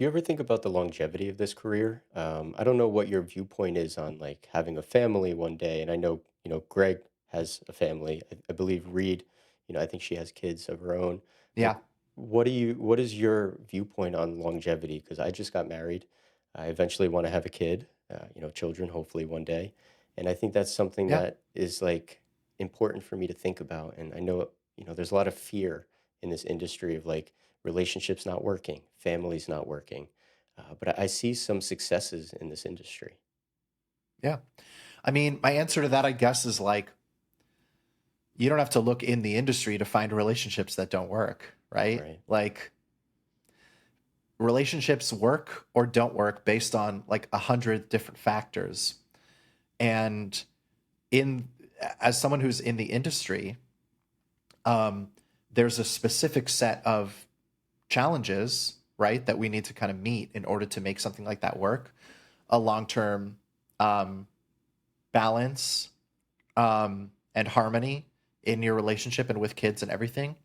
You ever think about the longevity of this career? I don't know what your viewpoint is on like having a family one day, and I know Greg has a family. I believe Reed, I think she has kids of her own. Like, Yeah. what is your viewpoint on longevity? Because I just got married. I eventually want to have a kid, children, hopefully one day, and I think that's something Yeah. that is like important for me to think about. And I know there's a lot of fear in this industry of like relationships not working, families not working. But I see some successes in this industry. Yeah. I mean, my answer to that, I guess, is like, you don't have to look in the industry to find relationships that don't work, right? Right. Like, relationships work or don't work based on like 100 different factors. And in as someone who's in the industry, um, there's a specific set of challenges, right, that we need to kind of meet in order to make something like that work. A long-term um, balance and harmony in your relationship and with kids and everything.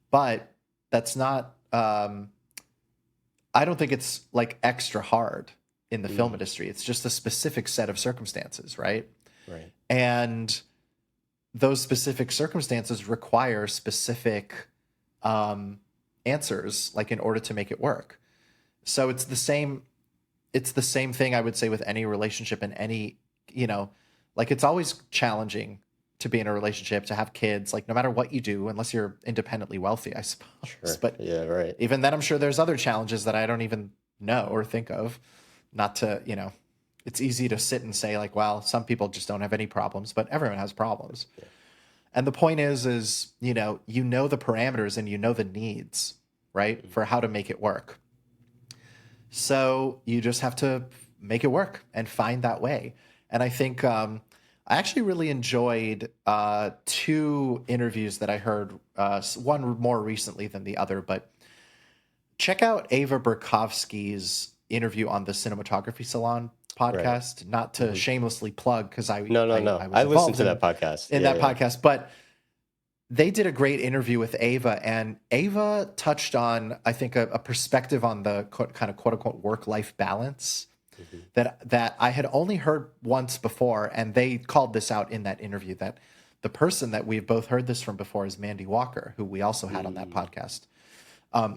But that's not, I don't think it's like extra hard in the film Mm, industry. It's just a specific set of circumstances, right? right. And those specific circumstances require specific um, answers, like in order to make it work. So it's the same thing I would say with any relationship and any, you know, like it's always challenging to be in a relationship, to have kids, like no matter what you do, unless you're independently wealthy, I suppose. Sure. But Yeah, right. even then, I'm sure there's other challenges that I don't even know or think of. Not to, it's easy to sit and say, like, well, some people just don't have any problems, but everyone has problems. Yeah. And the point is, you know the parameters and you know the needs, right, Mm, for how to make it work. So you just have to make it work and find that way. And I think I actually really enjoyed two interviews that I heard, one more recently than the other, but check out Ava Berkovsky's interview on the Cinematography Salon right. podcast. Not to Hmm. shamelessly plug, because No, no, I no. was I listened involved to that podcast. in Yeah, that yeah. podcast, but they did a great interview with Ava, and Ava touched on, I think, a perspective on the kind of quote unquote work life balance Hmm. that I had only heard once before, and they called this out in that interview. That the person that we've both heard this from before is Mandy Walker, who we also had on that Mm, podcast,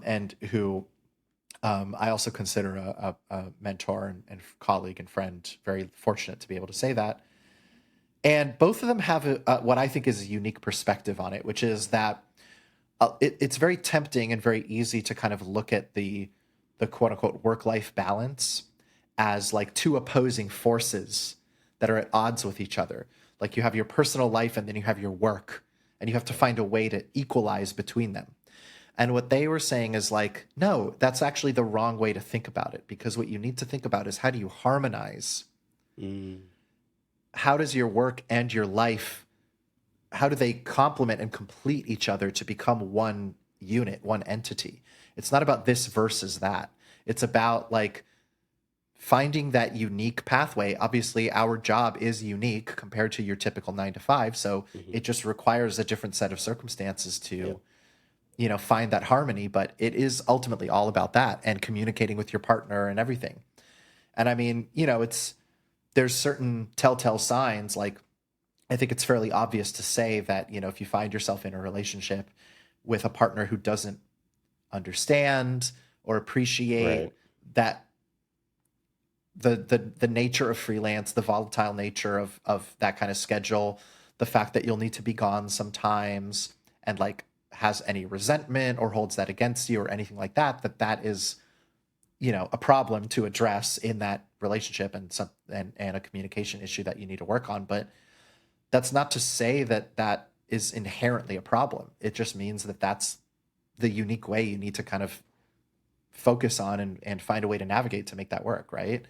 and who I also consider a mentor and colleague and friend. Very fortunate to be able to say that. And both of them have what I think is a unique perspective on it, which is that it's very tempting and very easy to kind of look at the quote unquote work life balance as like two opposing forces that are at odds with each other. Like you have your personal life and then you have your work, and you have to right. find a way to equalize between them. And what they were saying is like, no, that's actually the wrong way to think about it, because what you need to think about is how do you harmonize? Mm, How does your work and your life, how do they complement and complete each other to become one unit, one entity? It's not about this versus that. It's about like finding that unique pathway. Obviously, our job is unique compared to your typical 9 to 5. So hmm. it just requires a different set of circumstances Yeah. to, find that harmony. But it is ultimately all about that and communicating with your partner and everything. And I mean, there's certain telltale signs. Like, I think it's fairly obvious to say that, if you find yourself in a relationship with a partner who doesn't understand or appreciate Right. that the nature of freelance, the volatile nature of that kind of schedule, the fact that you'll need to be gone sometimes, and like has any resentment or holds that against you or anything like that, that is, a problem to address in that relationship, and and a communication issue that you need to work on. But that's not to say that that is inherently a problem. It just means that that's the unique way you need to kind of focus on and find a way to navigate to make that work, right?